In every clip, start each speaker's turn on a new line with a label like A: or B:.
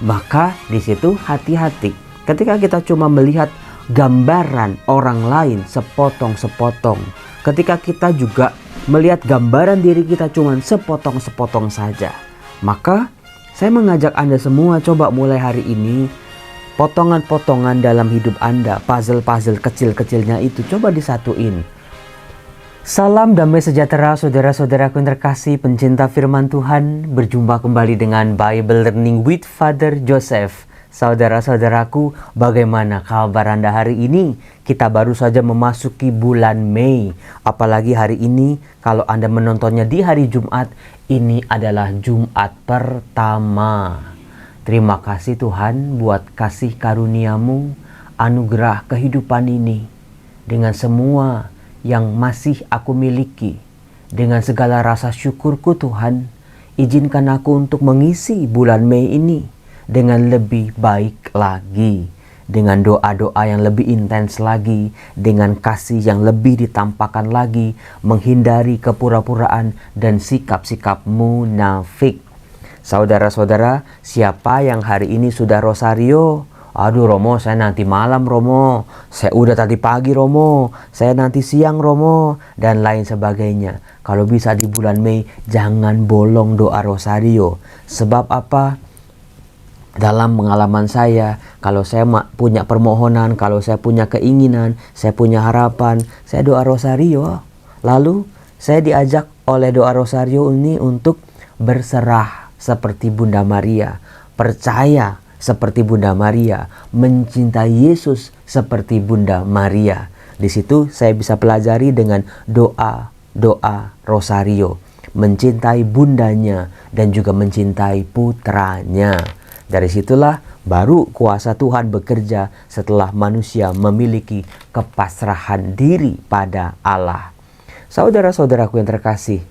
A: Maka di situ hati-hati. Ketika kita cuma melihat gambaran orang lain sepotong-sepotong, ketika kita juga melihat gambaran diri kita cuma sepotong-sepotong saja, maka saya mengajak Anda semua coba mulai hari ini, potongan-potongan dalam hidup Anda, puzzle-puzzle kecil-kecilnya itu coba disatuin. Salam damai sejahtera saudara-saudaraku yang terkasih, pencinta firman Tuhan. Berjumpa kembali dengan Bible Learning with Father Joseph. Saudara-saudaraku, bagaimana kabar Anda hari ini? Kita baru saja memasuki bulan Mei. Apalagi hari ini, kalau Anda menontonnya di hari Jumat, ini adalah Jumat pertama. Terima kasih Tuhan buat kasih karunia-Mu, anugerah kehidupan ini. Dengan semua yang masih aku miliki, dengan segala rasa syukurku Tuhan, izinkan aku untuk mengisi bulan Mei ini dengan lebih baik lagi, dengan doa-doa yang lebih intens lagi, dengan kasih yang lebih ditampakkan lagi, menghindari kepura-puraan dan sikap-sikap munafik. Saudara-saudara, siapa yang hari ini sudah rosario? Aduh Romo, saya nanti malam Romo, saya udah tadi pagi Romo, saya nanti siang Romo, dan lain sebagainya. Kalau bisa di bulan Mei, jangan bolong doa rosario. Sebab apa? Dalam pengalaman saya, kalau saya punya permohonan, kalau saya punya keinginan, saya punya harapan, saya doa rosario. Lalu saya diajak oleh doa rosario ini untuk berserah seperti Bunda Maria, percaya seperti Bunda Maria, mencintai Yesus seperti Bunda Maria. Di situ saya bisa pelajari dengan doa rosario, mencintai bundanya dan juga mencintai putranya. Dari situlah baru kuasa Tuhan bekerja setelah manusia memiliki kepasrahan diri pada Allah. Saudara-saudaraku yang terkasih,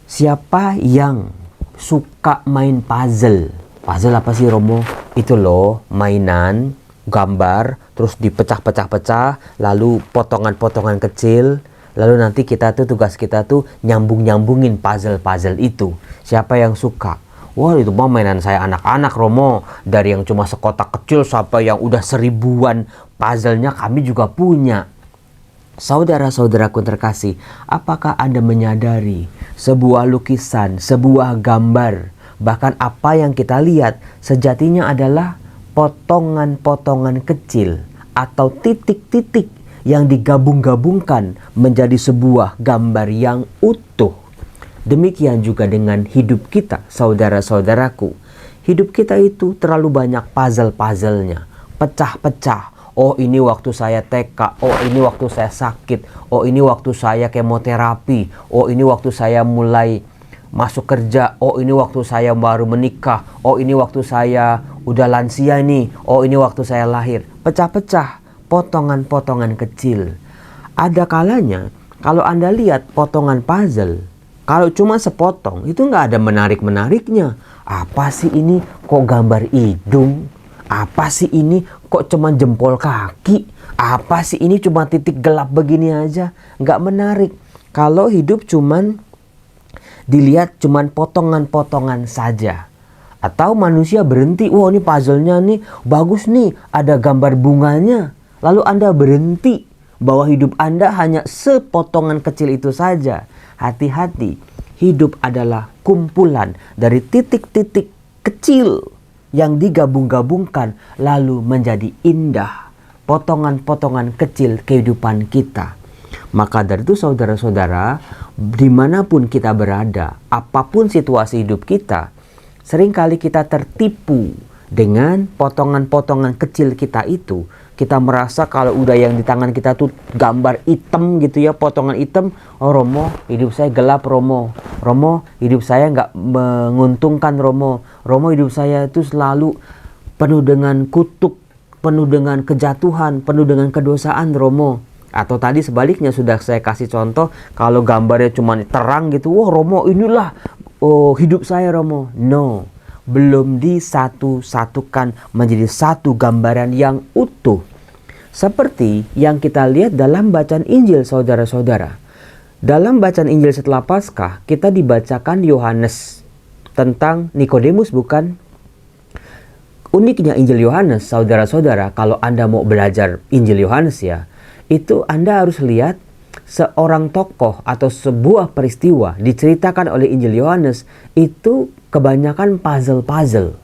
A: siapa yang suka main puzzle? Puzzle apa sih Romo? Itu loh, mainan, gambar, terus dipecah-pecah-pecah, lalu potongan-potongan kecil, lalu nanti tugas kita tuh nyambung-nyambungin puzzle-puzzle itu. Siapa yang suka? Wah, itu mah mainan saya anak-anak Romo. Dari yang cuma sekotak kecil sampai yang udah seribuan puzzle-nya kami juga punya. Saudara-saudaraku terkasih, apakah Anda menyadari sebuah lukisan, sebuah gambar, bahkan apa yang kita lihat sejatinya adalah potongan-potongan kecil atau titik-titik yang digabung-gabungkan menjadi sebuah gambar yang utuh. Demikian juga dengan hidup kita, saudara-saudaraku. Hidup kita itu terlalu banyak puzzle-puzzlenya, pecah-pecah. Oh, ini waktu saya TK, oh ini waktu saya sakit, oh ini waktu saya kemoterapi, oh ini waktu saya mulai masuk kerja, oh ini waktu saya baru menikah, oh ini waktu saya udah lansia nih, oh ini waktu saya lahir. Pecah-pecah, potongan-potongan kecil. Ada kalanya kalau Anda lihat potongan puzzle, kalau cuma sepotong itu nggak ada menarik-menariknya. Apa sih ini kok gambar hidung? Apa sih ini kok cuma jempol kaki? Apa sih ini cuma titik gelap begini aja? Nggak menarik. Kalau hidup cuman dilihat cuman potongan-potongan saja. Atau manusia berhenti, wah ini puzzle-nya nih bagus nih, ada gambar bunganya. Lalu Anda berhenti bahwa hidup Anda hanya sepotongan kecil itu saja. Hati-hati, hidup adalah kumpulan dari titik-titik kecil yang digabung-gabungkan lalu menjadi indah. Potongan-potongan kecil kehidupan kita. Maka dari itu saudara-saudara, dimanapun kita berada, apapun situasi hidup kita, seringkali kita tertipu dengan potongan-potongan kecil kita itu. Kita merasa kalau udah yang di tangan kita tuh gambar hitam gitu ya, potongan hitam, oh Romo, hidup saya gelap Romo. Romo, hidup saya nggak menguntungkan Romo. Romo, hidup saya itu selalu penuh dengan kutuk, penuh dengan kejatuhan, penuh dengan kedosaan Romo. Atau tadi sebaliknya sudah saya kasih contoh, kalau gambarnya cuma terang gitu, wah Romo inilah hidup saya Romo. No, belum disatu-satukan menjadi satu gambaran yang utuh. Seperti yang kita lihat dalam bacaan Injil saudara-saudara. Dalam bacaan Injil setelah Paskah, kita dibacakan Yohanes tentang Nikodemus bukan? Uniknya Injil Yohanes, saudara-saudara, kalau Anda mau belajar Injil Yohanes ya, itu Anda harus lihat seorang tokoh atau sebuah peristiwa diceritakan oleh Injil Yohanes itu kebanyakan puzzle-puzzle.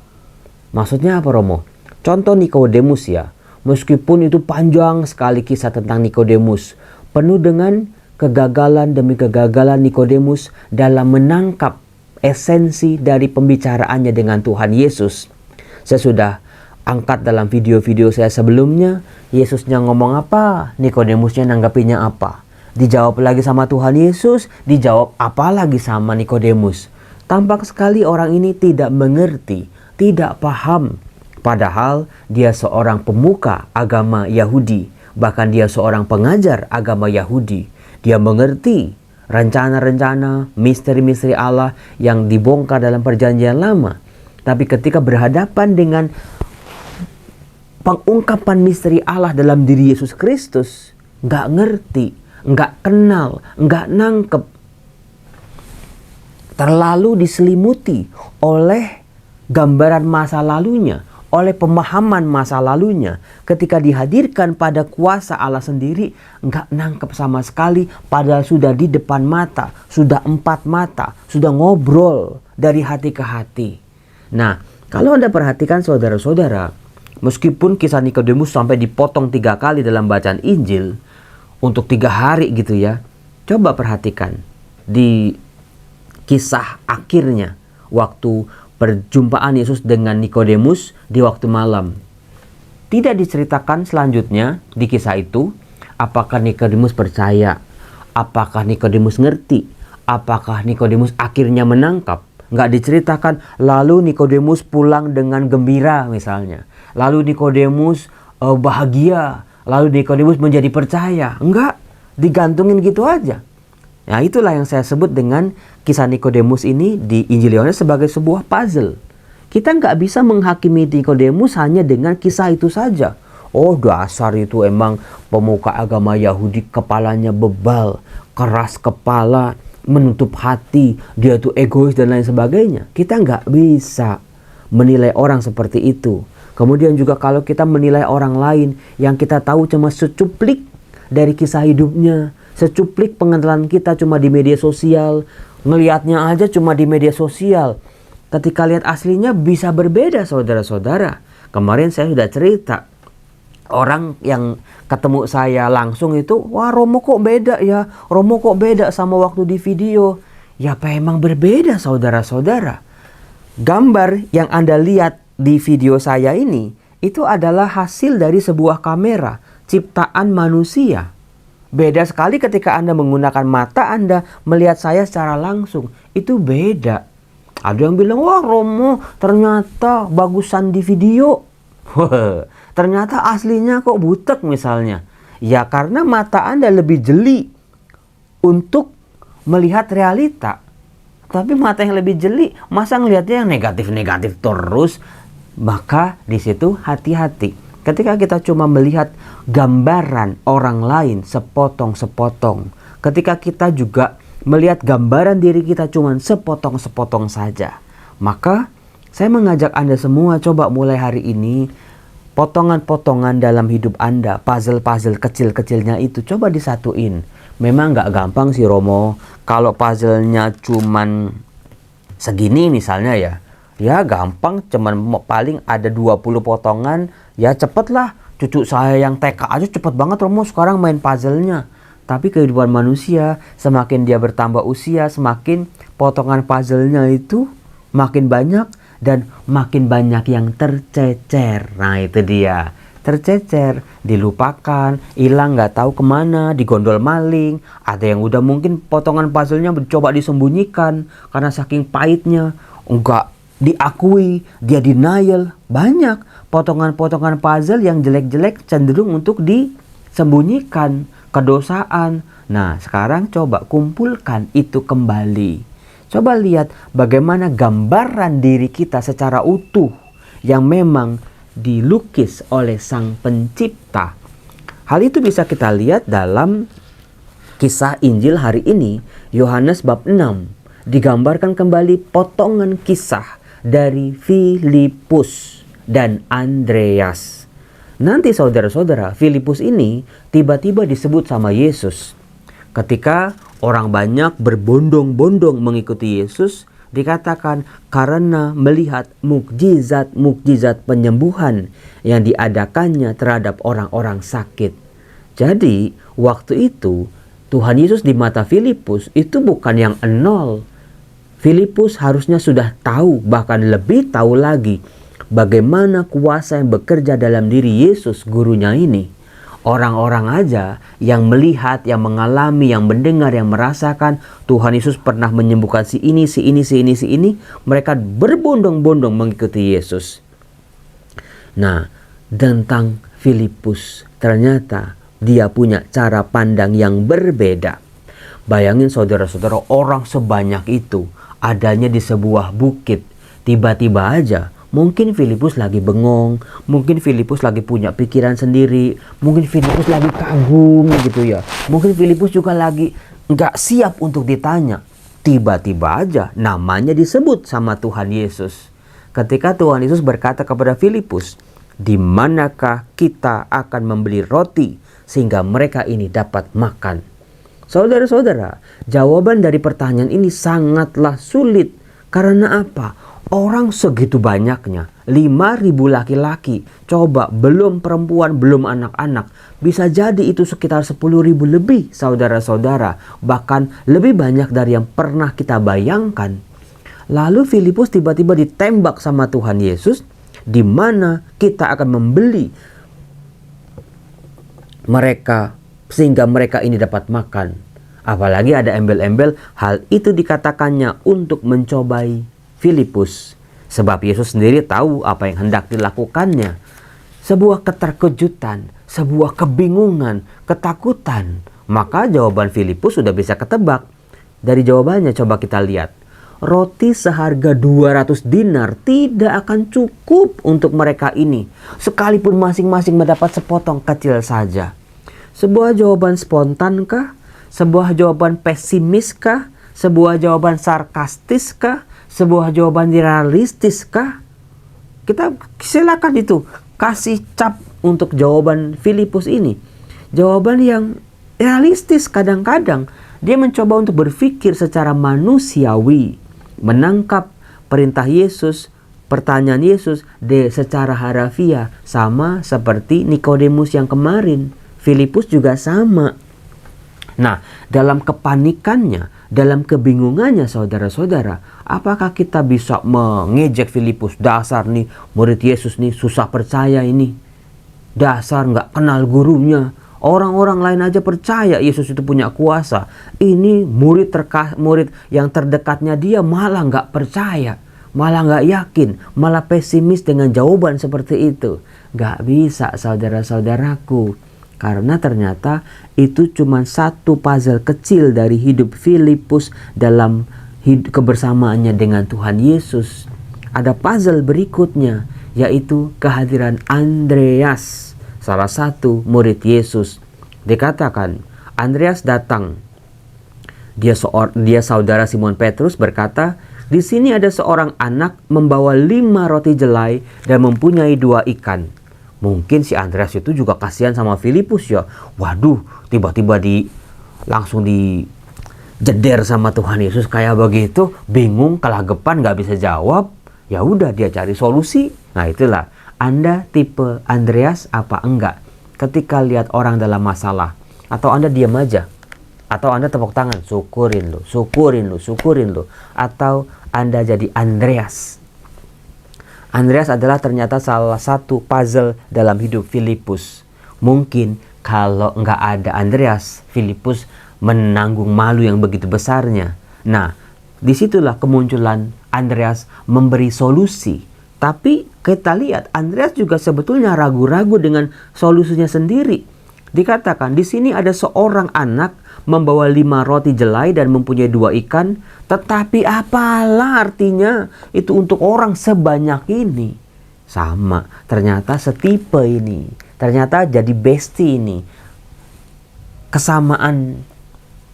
A: Maksudnya apa, Romo? Contoh Nikodemus ya. Meskipun itu panjang sekali kisah tentang Nikodemus, penuh dengan kegagalan demi kegagalan Nikodemus dalam menangkap esensi dari pembicaraannya dengan Tuhan Yesus. Saya sudah angkat dalam video-video saya sebelumnya, Yesusnya ngomong apa, Nikodemusnya nanggapinya apa. Dijawab lagi sama Tuhan Yesus, dijawab apa lagi sama Nikodemus. Tampak sekali orang ini tidak mengerti, tidak paham. Padahal dia seorang pemuka agama Yahudi, bahkan dia seorang pengajar agama Yahudi. Dia mengerti rencana-rencana, misteri-misteri Allah yang dibongkar dalam perjanjian lama. Tapi ketika berhadapan dengan pengungkapan misteri Allah dalam diri Yesus Kristus, nggak ngerti, nggak kenal, nggak nangkep. Terlalu diselimuti oleh gambaran masa lalunya, oleh pemahaman masa lalunya. Ketika dihadirkan pada kuasa Allah sendiri, nggak nangkep sama sekali, padahal sudah di depan mata, sudah 4 mata, sudah ngobrol dari hati ke hati. Nah, kalau Anda perhatikan saudara-saudara, meskipun kisah Nikodemus sampai dipotong 3 kali dalam bacaan Injil, untuk 3 hari gitu ya, coba perhatikan di kisah akhirnya, waktu perjumpaan Yesus dengan Nikodemus di waktu malam. Tidak diceritakan selanjutnya di kisah itu, apakah Nikodemus percaya, apakah Nikodemus ngerti, apakah Nikodemus akhirnya menangkap. Nggak diceritakan lalu Nikodemus pulang dengan gembira misalnya. Lalu Nikodemus bahagia. Lalu Nikodemus menjadi percaya. Enggak, digantungin gitu aja. Nah, itulah yang saya sebut dengan kisah Nikodemus ini di Injil Yohanes sebagai sebuah puzzle. Kita nggak bisa menghakimi Nikodemus hanya dengan kisah itu saja. Oh, dasar itu emang pemuka agama Yahudi, kepalanya bebal, keras kepala, menutup hati, dia tuh egois dan lain sebagainya. Kita nggak bisa menilai orang seperti itu. Kemudian juga kalau kita menilai orang lain yang kita tahu cuma secuplik dari kisah hidupnya, secuplik pengenalan kita cuma di media sosial, ngelihatnya aja cuma di media sosial. Ketika lihat aslinya bisa berbeda, saudara-saudara. Kemarin saya sudah cerita, orang yang ketemu saya langsung itu, wah Romo kok beda ya, Romo kok beda sama waktu di video. Ya apa emang berbeda saudara-saudara. Gambar yang Anda lihat di video saya ini, itu adalah hasil dari sebuah kamera, ciptaan manusia. Beda sekali ketika Anda menggunakan mata Anda melihat saya secara langsung, itu beda. Ada yang bilang, wah Romo ternyata bagusan di video. Ternyata aslinya kok butek misalnya. Ya karena mata Anda lebih jeli untuk melihat realita. Tapi mata yang lebih jeli, masa ngelihatnya yang negatif-negatif terus? Maka di situ hati-hati. Ketika kita cuma melihat gambaran orang lain sepotong-sepotong. Ketika kita juga melihat gambaran diri kita cuma sepotong-sepotong saja. Maka saya mengajak Anda semua coba mulai hari ini, potongan-potongan dalam hidup Anda, puzzle-puzzle kecil-kecilnya itu coba disatuin. Memang nggak gampang sih Romo. Kalau puzzle-nya cuman segini misalnya ya gampang, cuman paling ada 20 potongan, ya cepet lah. Cucu saya yang TK aja cepet banget Romo sekarang main puzzle-nya. Tapi kehidupan manusia, semakin dia bertambah usia, semakin potongan puzzle-nya itu makin banyak dan makin banyak yang tercecer. Nah itu dia, tercecer, dilupakan, hilang nggak tahu kemana, digondol maling. Ada yang udah mungkin potongan puzzle-nya coba disembunyikan karena saking pahitnya, enggak diakui, dia denial. Banyak potongan-potongan puzzle yang jelek-jelek cenderung untuk disembunyikan, kedosaan. Nah sekarang coba kumpulkan itu kembali. Coba lihat bagaimana gambaran diri kita secara utuh yang memang dilukis oleh Sang Pencipta. Hal itu bisa kita lihat dalam kisah Injil hari ini, Yohanes bab 6. Digambarkan kembali potongan kisah dari Filipus dan Andreas. Nanti saudara-saudara, Filipus ini tiba-tiba disebut sama Yesus. Ketika orang banyak berbondong-bondong mengikuti Yesus, dikatakan karena melihat mukjizat-mukjizat penyembuhan yang diadakannya terhadap orang-orang sakit. Jadi, waktu itu Tuhan Yesus di mata Filipus itu bukan yang nol. Filipus harusnya sudah tahu, bahkan lebih tahu lagi, bagaimana kuasa yang bekerja dalam diri Yesus gurunya ini. Orang-orang aja yang melihat, yang mengalami, yang mendengar, yang merasakan Tuhan Yesus pernah menyembuhkan si ini, mereka berbondong-bondong mengikuti Yesus. Nah, tentang Filipus, ternyata dia punya cara pandang yang berbeda. Bayangin saudara-saudara, orang sebanyak itu adanya di sebuah bukit. Tiba-tiba aja mungkin Filipus lagi bengong, mungkin Filipus lagi punya pikiran sendiri, mungkin Filipus lagi kagum gitu ya. Mungkin Filipus juga lagi nggak siap untuk ditanya. Tiba-tiba aja namanya disebut sama Tuhan Yesus. Ketika Tuhan Yesus berkata kepada Filipus, "Di manakah kita akan membeli roti sehingga mereka ini dapat makan?" Saudara-saudara, jawaban dari pertanyaan ini sangatlah sulit. Karena apa? Orang segitu banyaknya, 5.000 laki-laki, coba belum perempuan, belum anak-anak. Bisa jadi itu sekitar 10.000 lebih saudara-saudara, bahkan lebih banyak dari yang pernah kita bayangkan. Lalu Filipus tiba-tiba ditembak sama Tuhan Yesus, di mana kita akan membeli mereka sehingga mereka ini dapat makan. Apalagi ada embel-embel hal itu dikatakannya untuk mencobai Filipus, sebab Yesus sendiri tahu apa yang hendak dilakukannya. Sebuah keterkejutan, sebuah kebingungan, ketakutan. Maka jawaban Filipus sudah bisa ketebak. Dari jawabannya coba kita lihat. Roti seharga 200 dinar tidak akan cukup untuk mereka ini, sekalipun masing-masing mendapat sepotong kecil saja. Sebuah jawaban spontankah? Sebuah jawaban pesimiskah? Sebuah jawaban sarkastiskah? Sebuah jawaban realistiskah? Kita silakan itu kasih cap untuk jawaban Filipus ini. Jawaban yang realistis. Kadang-kadang dia mencoba untuk berpikir secara manusiawi, menangkap perintah Yesus, pertanyaan Yesus secara harafiah, sama seperti Nikodemus yang kemarin. Filipus juga sama. Nah, dalam kepanikannya, dalam kebingungannya saudara-saudara, apakah kita bisa mengejek Filipus? Dasar nih murid Yesus nih susah percaya ini. Dasar nggak kenal gurunya. Orang-orang lain aja percaya Yesus itu punya kuasa. Ini murid yang terdekatnya dia malah nggak percaya. Malah nggak yakin. Malah pesimis dengan jawaban seperti itu. Nggak bisa saudara-saudaraku. Karena ternyata itu cuma satu puzzle kecil dari hidup Filipus dalam kebersamaannya dengan Tuhan Yesus. Ada puzzle berikutnya, yaitu kehadiran Andreas, salah satu murid Yesus. Dikatakan Andreas datang. Dia saudara Simon Petrus, berkata, "Di sini ada seorang anak membawa 5 roti jelai dan mempunyai 2 ikan." Mungkin si Andreas itu juga kasihan sama Filipus ya. Waduh, tiba-tiba langsung dijeder sama Tuhan Yesus kayak begitu, bingung, kelagapan, gak bisa jawab. Ya udah, dia cari solusi. Nah itulah, Anda tipe Andreas apa enggak? Ketika lihat orang dalam masalah, atau Anda diam aja, atau Anda tepuk tangan, syukurin lu, syukurin lu, syukurin lu, atau Anda jadi Andreas. Andreas adalah ternyata salah satu puzzle dalam hidup Filipus. Mungkin kalau nggak ada Andreas, Filipus menanggung malu yang begitu besarnya. Nah, disitulah kemunculan Andreas memberi solusi. Tapi kita lihat Andreas juga sebetulnya ragu-ragu dengan solusinya sendiri. Dikatakan di sini ada seorang anak membawa 5 roti jelai dan mempunyai 2 ikan. Tetapi apalah artinya itu untuk orang sebanyak ini? Sama, ternyata setipe ini. Ternyata jadi bestie ini. Kesamaan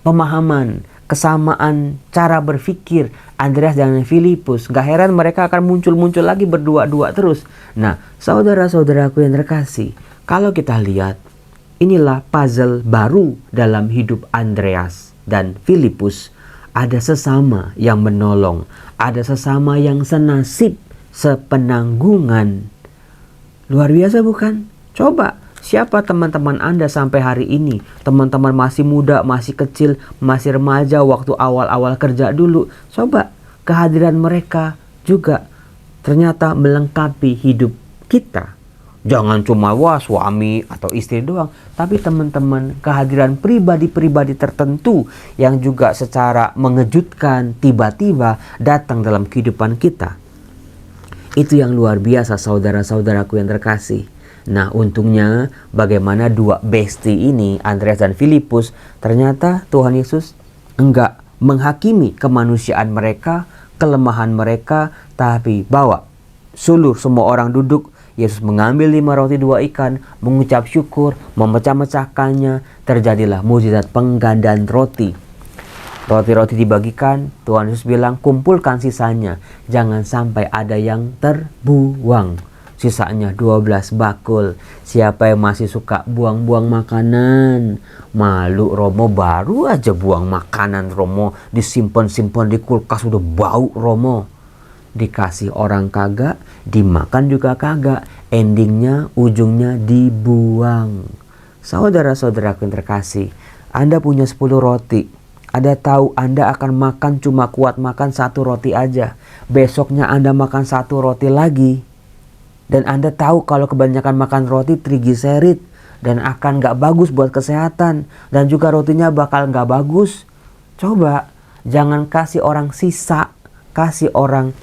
A: pemahaman, kesamaan cara berpikir Andreas dan Filipus. Gak heran mereka akan muncul-muncul lagi berdua-dua terus. Nah, saudara-saudaraku yang terkasih, kalau kita lihat, inilah puzzle baru dalam hidup Andreas dan Filipus. Ada sesama yang menolong, ada sesama yang senasib, sepenanggungan. Luar biasa bukan? Coba, siapa teman-teman Anda sampai hari ini? Teman-teman masih muda, masih kecil, masih remaja, waktu awal-awal kerja dulu. Coba, kehadiran mereka juga ternyata melengkapi hidup kita. Jangan cuma suami atau istri doang, tapi teman-teman, kehadiran pribadi-pribadi tertentu yang juga secara mengejutkan tiba-tiba datang dalam kehidupan kita. Itu yang luar biasa, saudara-saudaraku yang terkasih. Nah, untungnya bagaimana dua bestie ini, Andreas dan Filipus, ternyata Tuhan Yesus enggak menghakimi kemanusiaan mereka, kelemahan mereka, tapi bawa seluruh semua orang duduk. Yesus mengambil 5 roti 2 ikan, mengucap syukur, memecah-mecahkannya, terjadilah mukjizat penggandaan roti. Roti-roti dibagikan, Tuhan Yesus bilang, kumpulkan sisanya, jangan sampai ada yang terbuang. Sisanya 12 bakul. Siapa yang masih suka buang-buang makanan? Malu Romo, baru aja buang makanan Romo, disimpan-simpan di kulkas udah bau Romo. Dikasih orang kagak, dimakan juga kagak, endingnya ujungnya dibuang. Saudara-saudaraku yang terkasih, Anda punya 10 roti, Anda tahu Anda akan makan cuma kuat makan 1 roti aja. Besoknya Anda makan 1 roti lagi, dan Anda tahu kalau kebanyakan makan roti trigliserid dan akan gak bagus buat kesehatan, dan juga rotinya bakal gak bagus. Coba jangan kasih orang sisa, kasih orang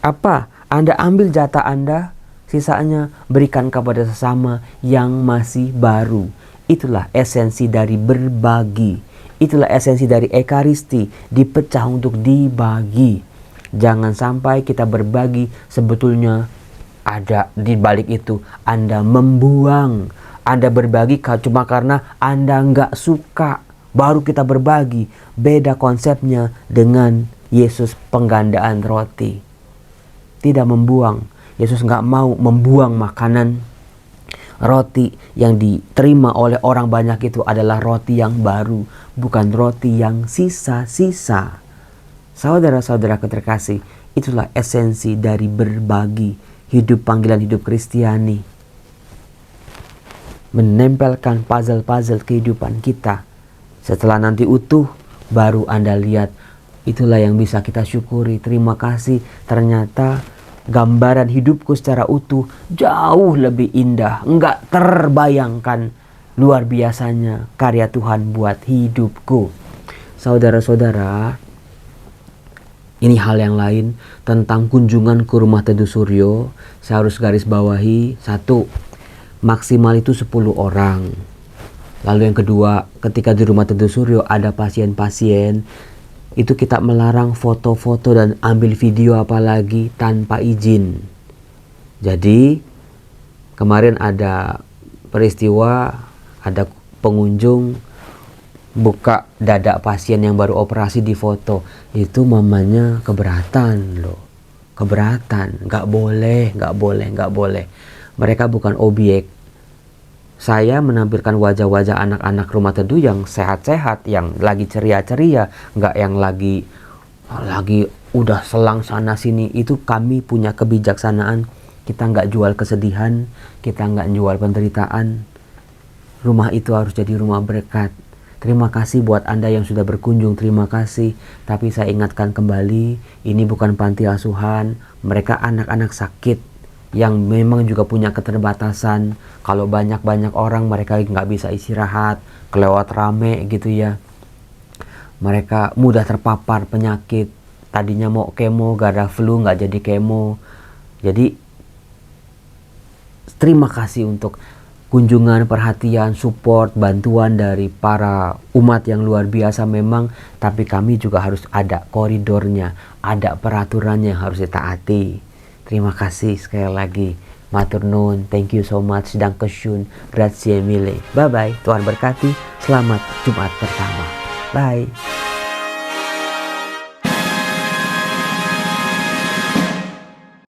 A: apa? Anda ambil jatah Anda, sisanya berikan kepada sesama yang masih baru. Itulah esensi dari berbagi. Itulah esensi dari ekaristi, dipecah untuk dibagi. Jangan sampai kita berbagi sebetulnya ada di balik itu Anda membuang. Anda berbagi cuma karena Anda nggak suka, baru kita berbagi. Beda konsepnya dengan Yesus penggandaan roti. Tidak membuang. Yesus nggak mau membuang makanan. Roti yang diterima oleh orang banyak itu adalah roti yang baru, bukan roti yang sisa-sisa. Saudara-saudara terkasih, itulah esensi dari berbagi, hidup panggilan hidup Kristiani. Menempelkan puzzle-puzzle kehidupan kita. Setelah nanti utuh, baru Anda lihat, itulah yang bisa kita syukuri. Terima kasih, ternyata gambaran hidupku secara utuh jauh lebih indah. Enggak terbayangkan luar biasanya karya Tuhan buat hidupku. Saudara-saudara, ini hal yang lain tentang kunjungan ke rumah Teduh Suryo. Saya harus garis bawahi, 1, maksimal itu 10 orang. Lalu yang kedua, ketika di rumah Teduh Suryo ada pasien-pasien, itu kita melarang foto-foto dan ambil video apalagi tanpa izin. Jadi kemarin ada peristiwa, ada pengunjung buka dada pasien yang baru operasi di foto. Itu mamanya keberatan loh. Keberatan, nggak boleh. Mereka bukan objek. Saya menampilkan wajah-wajah anak-anak rumah teduh yang sehat-sehat, yang lagi ceria-ceria, nggak yang lagi udah selang sana sini. Itu kami punya kebijaksanaan. Kita nggak jual kesedihan, kita nggak jual penderitaan. Rumah itu harus jadi rumah berkat. Terima kasih buat Anda yang sudah berkunjung, terima kasih. Tapi saya ingatkan kembali, ini bukan panti asuhan. Mereka anak-anak sakit yang memang juga punya keterbatasan. Kalau banyak-banyak orang, mereka nggak bisa istirahat, kelewat rame gitu ya. Mereka mudah terpapar penyakit. Tadinya mau kemo, gara flu nggak jadi kemo. Jadi terima kasih untuk kunjungan, perhatian, support, bantuan dari para umat yang luar biasa memang. Tapi kami juga harus ada koridornya, ada peraturannya yang harus ditaati. Terima kasih sekali lagi. Matur nuwun, thank you so much. Dankeschön, grazie mille. Bye bye. Tuhan berkati. Selamat Jumat pertama. Bye.